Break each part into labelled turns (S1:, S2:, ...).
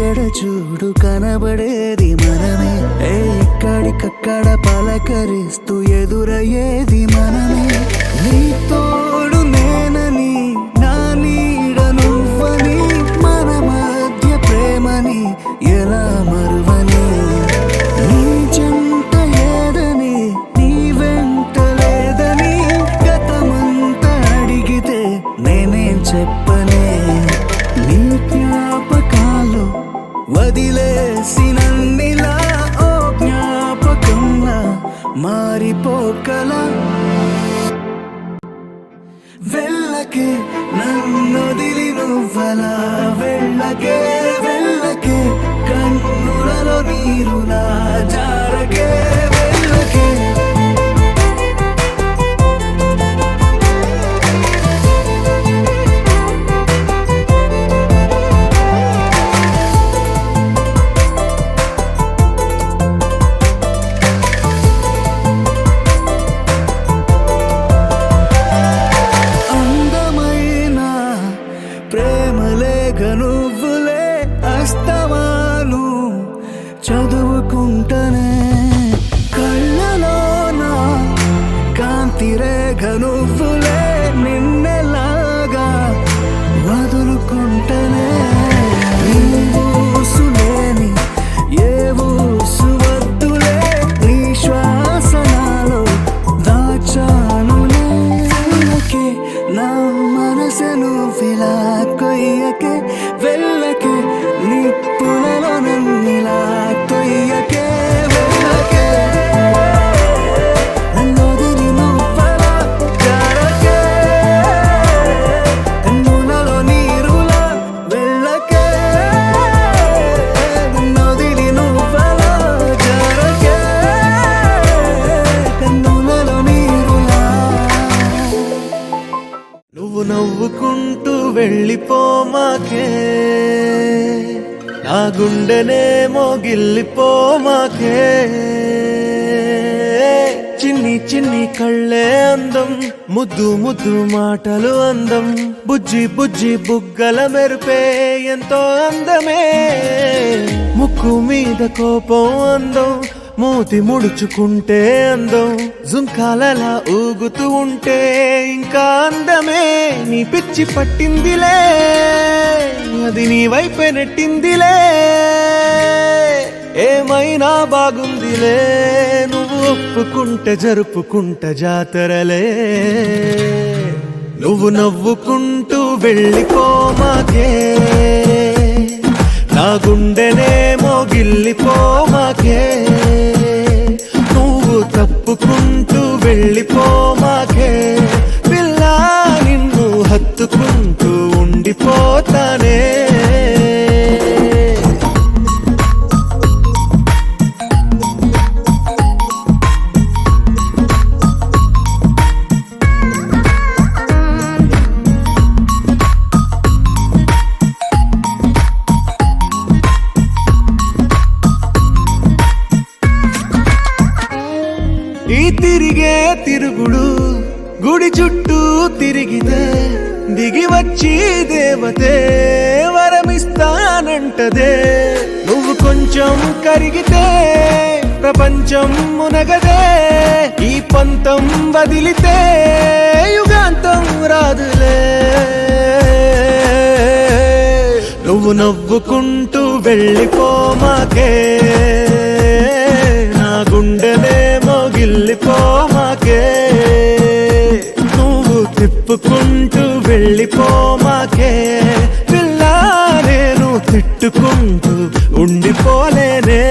S1: ఎక్కడ చూడు కనబడేది మనమే, ఎక్కడికక్కడ పలకరిస్తూ ఎదురయ్యేది మనమే. నీ తోడు నేనని, నా నీడ నువ్వని, మన మధ్య ప్రేమని ఎలా మరువని. నీ చెంత ఏదని, నీ వెంట లేదని గతమంతా అడిగితే నేనేం చెప్పనే. నీ జ్ఞాపకాలు వదిలేసినన్నిలా ఓ జ్ఞాపకంలా మారిపోకలా. వెళ్ళకే నన్నొదిలి నువ్వలా, వెళ్ళకే వెళ్ళకే కన్నులలో నీరులా జారకే వెళ్ళకే. ప్రేమలేఖ నువ్వులే అస్తమాను చదువుకుంటనే, కళ్ళలోన కాంతి రేఖ నువ్వులే నిన్నెలాగా వదులుకుంటనే. ఊసులేని ఏ ఊసు వద్దులే, నీ శ్వాసనాలో దాచానులే. వెళ్ళకే నా మనసు నువ్విలా కొయ్యకే, వెళ్ళకే నిప్పులలో నన్నిలా తొయ్యకే వెళ్ళకే. నన్నొదిలి నువ్వలా జారకే, కన్నులలో నీరులా వెళ్ళకే. నన్నొదిలి నువ్వలా జారకే, కన్నులలో నీరులా. నువ్వు నవ్వుకుంటూ వెళ్ళిపోమాకే, నా గుండెనేమో గిల్లిపోమాకే. చిన్ని చిన్ని కళ్ళే అందం, ముద్దు ముద్దు మాటలు అందం, బుజ్జి బుజ్జి బుగ్గల మెరుపే ఎంతో అందమే. ముక్కు మీద కోపం అందం, మూతి ముడుచుకుంటే అందం, జుంకాలలా ఊగుతూ ఉంటే ఇంకా అందమే. నీ పిచ్చి పట్టిందిలే, అది నీ వైపే నెట్టిందిలే. ఏమైనా బాగుందిలే, నువ్వు ఒప్పుకుంటే జరుపుకుంటే జాతరలే. నువ్వు నవ్వుకుంటూ వెళ్ళిపోమాకే, నా గుండెనేమో గిల్లిపోమాకే. నువ్వు తప్పుకుంటూ వెళ్ళిపోమాకే, పిల్ల నిన్ను హత్తుకుంటూ ఉండిపోతానే. ఈ తిరిగే తిరుగుడు గుడి చుట్టూ తిరిగితే, దిగి వచ్చి దేవతే వరమిస్తానంటదే. నువ్వు కొంచెం కరిగితే ప్రపంచం మునగదే, ఈ పంతం వదిలితే యుగాంతం రాదులే. నువ్వు నవ్వుకుంటూ వెళ్ళిపోమాకే, నా గుండెనేమో గిల్లిపోమాకే. నువ్వు తిప్పుకుంటూ వెళ్ళిపోమాకే, పిల్ల నేను తిట్టుకుంటూ ఉండిపోలేనే.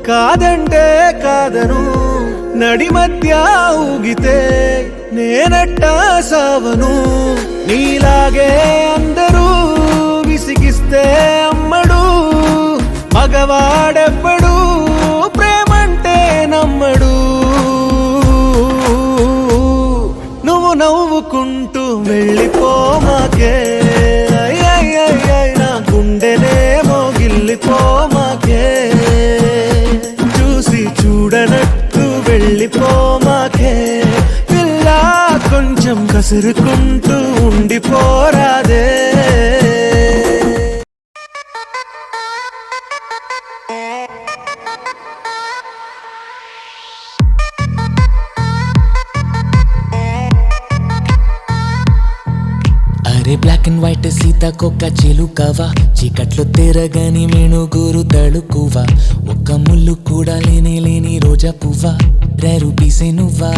S1: కాదంటే కాదను నడి మధ్య ఊగితే నేనట్టా సావను నీలాగే అందరూ విసిగిస్తే అమ్మడు, మగవాడెవ్వడు ప్రేమంటే నమ్మడు. నువ్వు నవ్వుకుంటూ వెళ్ళిపోమాకే, నా గుండెనేమో గిల్లిపోమాకే. చూసి చూడనట్టు వెళ్ళిపోమాకే పిల్ల, కొంచెం కసురుకుంటూ ఉండిపోరాదే.
S2: అరే బ్లాక్ అండ్ వైట్ సీతాకొక్క చిలుకవా, చీకట్లో తెరగని మెణుగురు తడుకువా, ఒక్క ముళ్ళు కూడా లేని లేని రోజా పువ్వా, రేరు పీసే నువ్వా.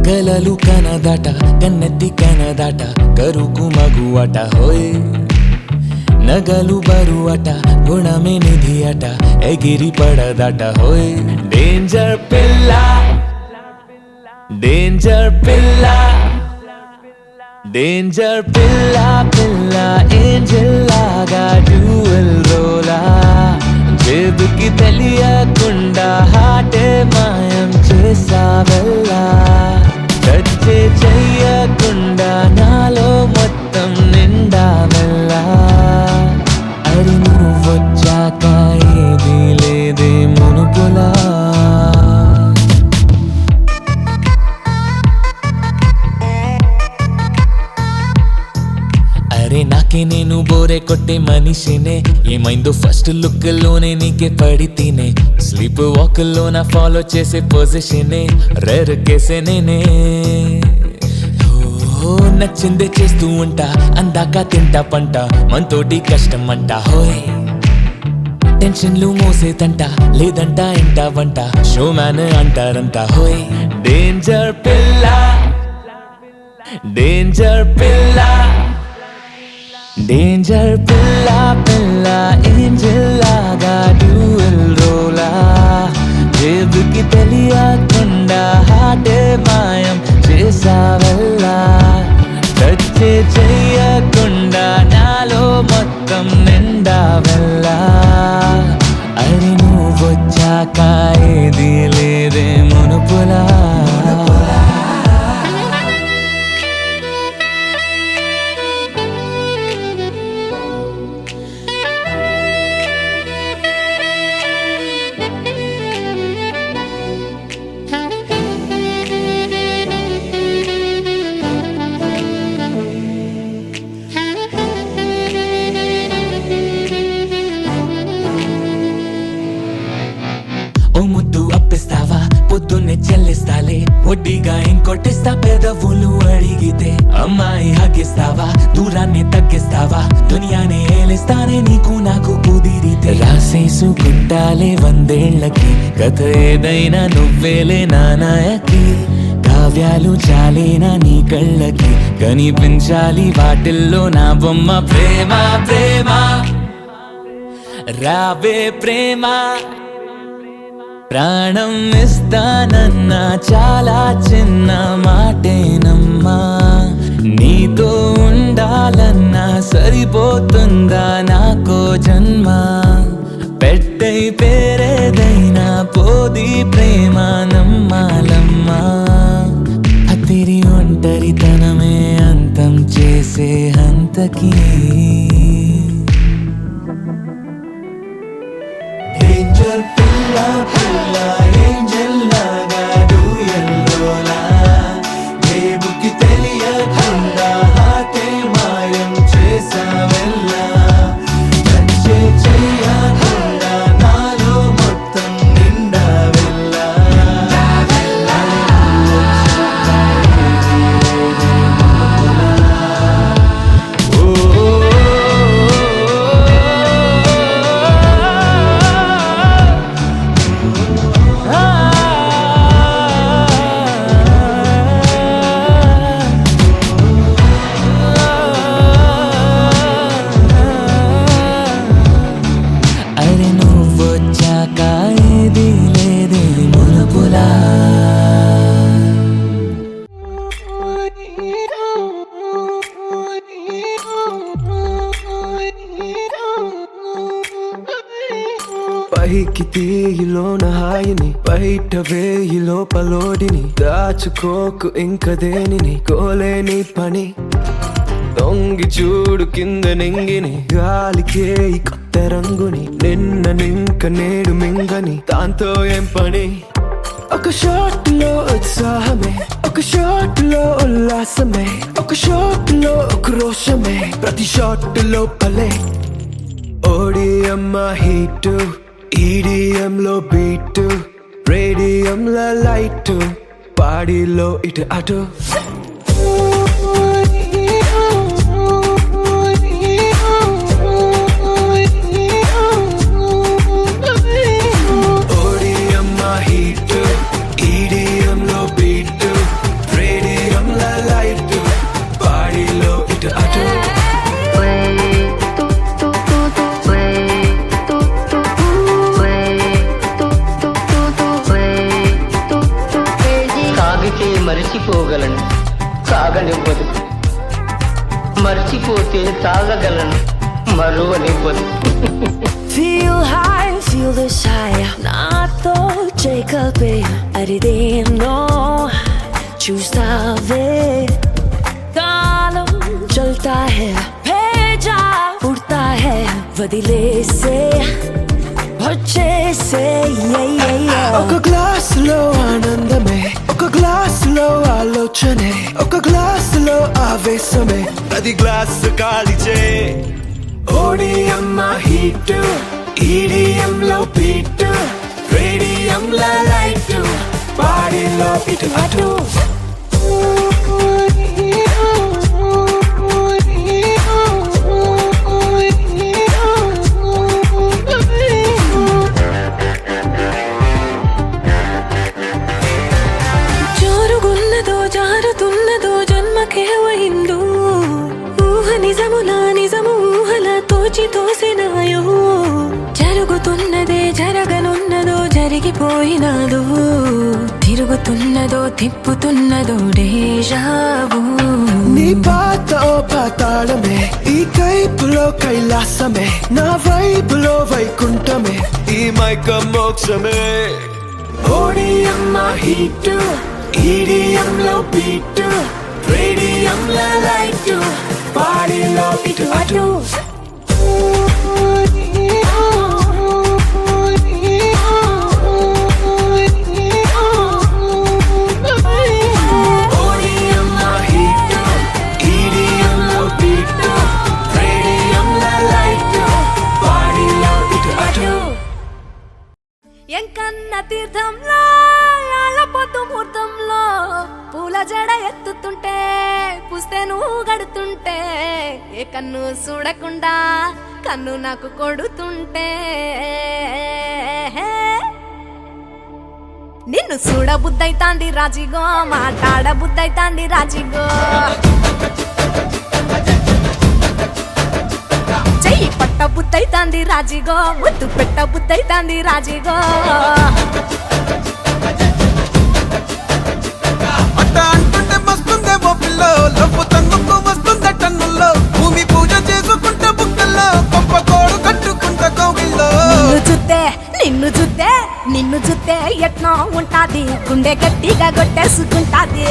S2: కలలు కనదాట కన్నెత్తి కనదాట, కరుకు మగువట హోయ్, నగలు బరువట గుణమే నిధి అట, ఎగిరి పడదట హోయ్. డేంజర్ పిల్ల, డేంజర్ పిల్ల, డేంజర్ పిల్ల పిల్ల, ఏంజెల్ లాగా డ్యూయల్ రోలా, జేబుకి తెలియకుండా హాటే మాయం చేసావెల్లా. టచ్చే చెయ్యకుండా నాలో మొత్తం నిండావెల్లా. అరి నువ్వొచ్చాక ఏది లేదే మునుపులా. అరే నాకే నేను బోరే కొట్టే మనిషినే, ఏమైందో ఫస్ట్ లుక్ లోనే నీకే పడితేనే, స్లీప్ వాక్ లోన ఫాలో చేసే పొజిషనే, రేర్ కేసే నేనే. నచ్చిందే చేస్తూ ఉంటా, అందాక తింటా పంట, మనతోటి కష్టం అంట హోయ్. టెన్షన్లు మోసేదంట, లేదంట ఇంట వంట, షో మ్యాన్ అంటారంట హోయ్. డేంజర్ పిల్ల, డేంజర్ పిల్ల, డేంజర్ పిల్ల పిల్ల, ఏంజెల్ లాగా డ్యూయల్ రోలా, జేబుకి తెలియకుండా హాటే మాయం చేసావెల్లా. టచ్చే చెయ్యకుండా నాలో మొత్తం నిండావెల్లా. అరి నువ్వొచ్చాక ఏది లేదే మునుపులా. ఓ ముద్దు అప్పిస్తావా, పొద్దున్నే చెల్లిస్తాలే, వడ్డీగా ఇంకొట్టిస్తా పెదవులు అడిగితే. అమ్మాయి హగిస్తావా, దూరాన్ని తగ్గిస్తావా, దునియానే ఏలిస్తానే నీకు నాకు కుదిరితే. రాసేసుకుంటాలే వందేళ్లకి కథ ఏదైనా నువ్వేలే నానాయకి. కావ్యాలు చాలేనా నీ కళ్ళకి, కనిపించాలి వాటిల్లో నా బొమ్మ. ప్రేమ ప్రేమ రావే ప్రేమ, ప్రాణం ఇస్తానన్నా చాలా చిన్న మాటేనమ్మా. నీతో ఉండాలన్నా సరిపోతుందా నాకో జన్మ. పెట్టై పేరేదైనా పోది ప్రేమ నమ్మాలమ్మా. అతిరి ఒంటరితనమే అంతం చేసే హంతకి. డేంజర్ పిల్ల పిల్ల, ఏంజెల్ లాగా డ్యూయల్ రోలా, జేబుకి తెలియకుండా హాటే మాయం చేసావెల్లా. టచ్చే చెయ్యకుండా నాలో మొత్తం నిండావెల్లా.
S1: పైకి తీయిలోన హాయిని బయట వేయి లోపలోడిని దాచుకోకు ఇంక దేనిని కోలేని పని దొంగి చూడు కింద నింగిని గాలికే ఈ కొత్త రంగుని నిన్న నింక నేడు మింగని దాంతో ఏం పని ఒక షాట్ లో ఉత్సాహమే ఒక షాట్ లో ఉల్లాసమే ఒక షాట్ లో క్రోషమే ప్రతి షాట్ లోపలే ఓడిఎం హీట్ ఈడిఎం లో బీట్ రేడియం లో లైట్ బాడీలో ఇటు అటు
S3: మరిచిపోగలను సాగనివ్వదు మర్చిపోతే తాగగలను మరువనివ్వదు
S4: Feel high, feel this high నాతో చేకల్పే అరిదేనో చూస్తావే కాలం చల్తా హై భేజా ఉడతా హై వదిలేసే వచ్చేసే ఒక గ్లాస్ లో ఆనందమే ఒక గ్లాస్ లో ఆలోచనే ఒక గ్లాస్ లో ఆవేశమే
S1: అది గ్లాస్ కాలిచే ఓడిఎం హీట్ ఈడిఎం లో బీట్ రేడియం లో లైట్ బాడీలో ఇటు అటు
S4: తోసినాయో జరుగుతున్నదే జరగనున్నదో జరిగిపోయినాదో తిరుగుతున్నదో తిప్పుతున్నదో డేజావు
S1: నీ పాత ఓ పాతాళమే ఈ కైపులో కైలాసమే నా వైపులో వైకుంఠమే ఈ మైక మోక్షమే ఓడిఎం హీట్ ఈడిఎం లో బీట్ రేడియం లో లైట్ బాడీలో ఇటు అటు
S4: ఎంకన్న తీర్థంలో పొద్దు ముహూర్తంలో పూల జడ ఎత్తుతుంటే పుస్తే నువ్వు గడుతుంటే ఏ కన్ను చూడకుండా కన్ను నాకు కొడుతుంటే నిన్ను చూడ బుద్ధైతాంది రాజిగో మాట్లాడ బుద్ధైతాంది రాజిగో చెయ్యి పట్ట బుద్ధైతాంది రాజిగో ముద్దు పెట్ట బుద్ధైతాంది రాజిగో
S1: అంటుంటే మస్తుందేమో పిల్లో లవ్వు తన్నుకు వస్తుందే టన్నుల్లో భూమి పూజ చేసుకుంటే బుక్కల్లో గొప్ప కోడు కట్టుకుంటే కోవిల్లో
S4: నిన్ను చూస్తే ఎట్నో ఉంటాది గుండె గట్టిగా కొట్టేసుకుంటాది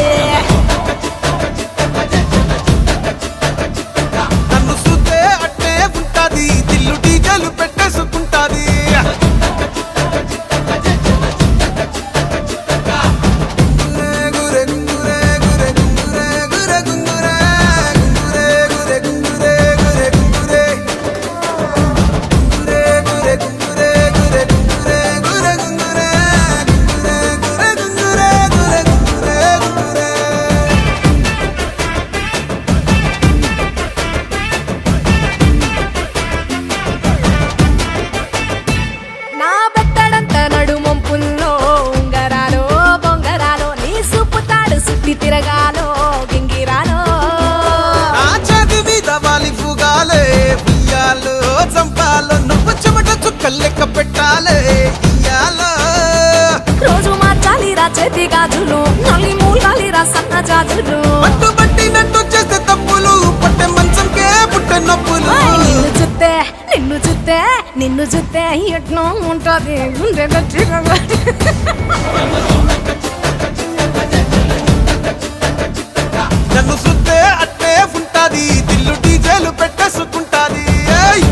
S1: నన్ను చూస్తే అట్టే ఉంటాది దిల్లు డీజలు పెట్టేసుకుంటాది
S4: తిరగాలో గింగిరాలో
S1: నా చేతి మీద వాలి ఫుగాలే ఉయ్యాలో చంపాలో నువ్వు చెమట చుక్కలు లెక్క పెట్టాలే ఇయ్యాలో
S4: రోజు మార్చాలి రా చేతి గాజులు నల్లి మూలాలి రా సన్న జాజులు
S1: పట్టు పట్టినట్టు చేస్తే తప్పులు పట్టే మంచంకే పుట్టే నొప్పులు
S4: నిన్ను చూస్తే
S5: నిన్ను చూస్తే ఎట్నో ఉంటుంది గుండె గట్టిగా
S1: నన్ను సుత్తే అట్టే ఉంటాది దిల్లు డీజేలు పెట్టేసుకుంటాది ఏయ్!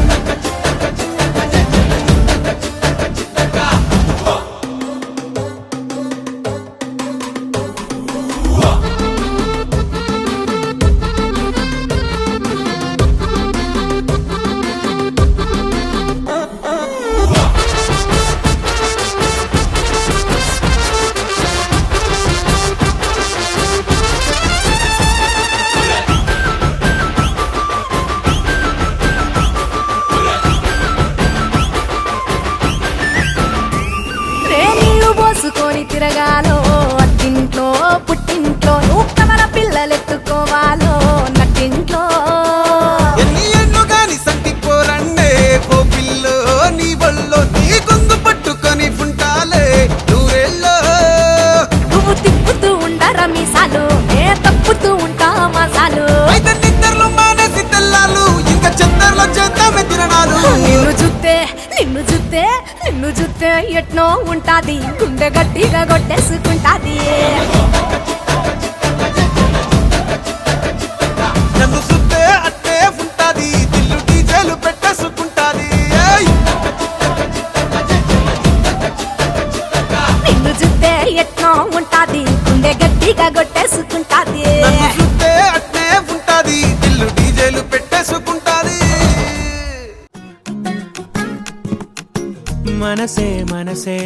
S5: నీళ్లు పోసుకొని తిరగాలో అత్తింట్లో పుట్టింట్లో నువ్వు కమల పిల్లలెత్తుకోవాలో నట్టింట్లో
S1: ఎన్ని ఎన్ను గాని సంటిపోరండే ఓ పిల్లో నీ వల్లో నీ గొంతు పట్టుకొని ఉంటాలే నూరేళ్ళో
S5: నువ్వు తిప్పుతూ ఉండరా మీసాలు ఏ తప్పుతూ ఉంటా మసాలు
S1: అయితే నిద్రలు మానేసి తెల్లాలు ఇంకా చెత్తర్లో చేద్దామే తిరణాలు
S5: నిన్ను చూస్తే ఎట్నో ఉంటాది గుండె గట్టిగా కొట్టేసుకుంటాది
S1: నన్ను సుత్తే అట్టే ఉంటాది దిల్లు డీజేలు పెట్టేసుకుంటాది ఏయ్!
S5: నిన్ను చూస్తే ఎట్నో ఉంటాది గుండె గట్టిగా కొట్టేసుకుంటాది
S1: నన్ను సుత్తే అట్నే ఉంటాది దిల్లు డీజేలు పెట్టేసుకుంటాది
S4: మనసే మనసే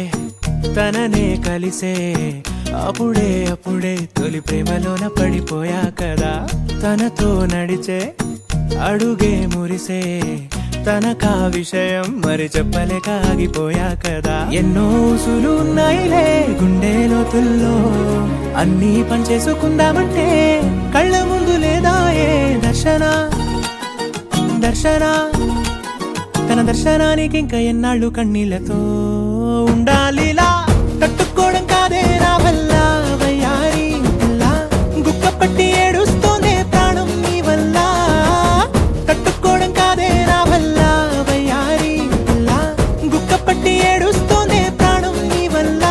S4: తననే కలిసే అప్పుడే తొలి ప్రేమలోన పడిపోయా కదా తనతో నడిచే అడుగే మురిసే తనకా విషయం మరి చెప్పలేక ఆగిపోయా కదా ఎన్నో ఊసులు ఉన్నాయిలే గుండె లోతుల్లో అన్నీ పనిచేసుకుందామంటే కళ్ళ ముందు లేదా ఏ దర్శన తన దర్శనానికి ఇంకా ఎన్నాళ్ళు కన్నీళ్లతో ఉండాలిలా తట్టుకోవడం కాదే నా వల్ల వయ్యారి పిల్ల గుక్క పట్టి ఏడుస్తోందే ప్రాణం నీ వల్ల తట్టుకోవడం కాదే నా వల్ల వయ్యారి పిల్ల గుక్క పట్టి ఏడుస్తోందే ప్రాణం నీ వల్ల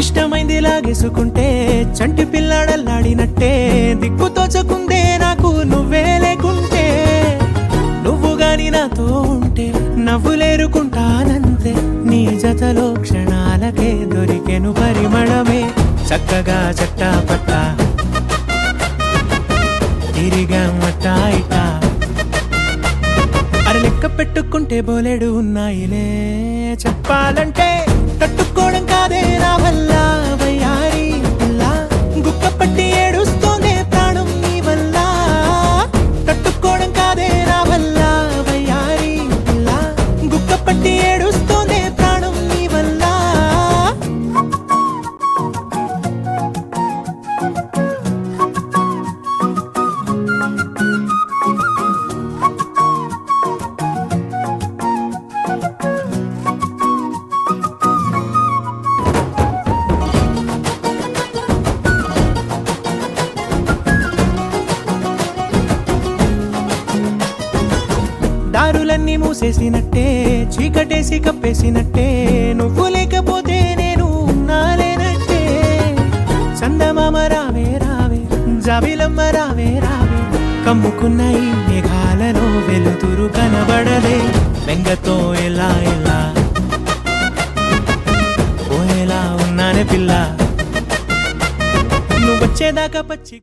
S4: ఇష్టమైంది లాగేసుకుంటే చంటి పిల్లాడల్లాడినట్టే దిక్కు తోచకుందే నాకు నువ్వే లేకుంటే నువ్వు గాని నాతో ఉంటే నవ్వులేరుకుంటానంతే నీ జతలో క్షణాలకే దొరికెను పరిమళమే చక్కగా చట్టా పట్టా తిరిగా మట్టా ఇటా అరే లెక్క పెట్టుకుంటే బోలెడు ఉన్నాయిలే చెప్పాలంటే తట్టుకోవడం కాదే నా వల్ల వయ్యారి పిల్ల గుక్క పట్టి ఏడుస్తోందే ప్రాణం నీ వల్ల తట్టుకోవడం కాదే నా వల్ల వయ్యారి పిల్ల గుక్క పట్టి ఏడుస్తోందే ప్రాణం నీ వల్ల దారులన్నీ మూసేసినట్టే చీకటేసి కప్పేసినట్టే నువ్వు లేకపోతే నేను ఉన్నాలేనట్టే చందమామ రావే రావే జాబిలమ్మ రావే రావే కమ్ముకున్న ఈ మేఘాలలో వెలుతురు కనబడదే బెంగతో ఎలా పోయేలా ఉన్నానే పిల్ల నువ్వు వచ్చేదాకా పచ్చి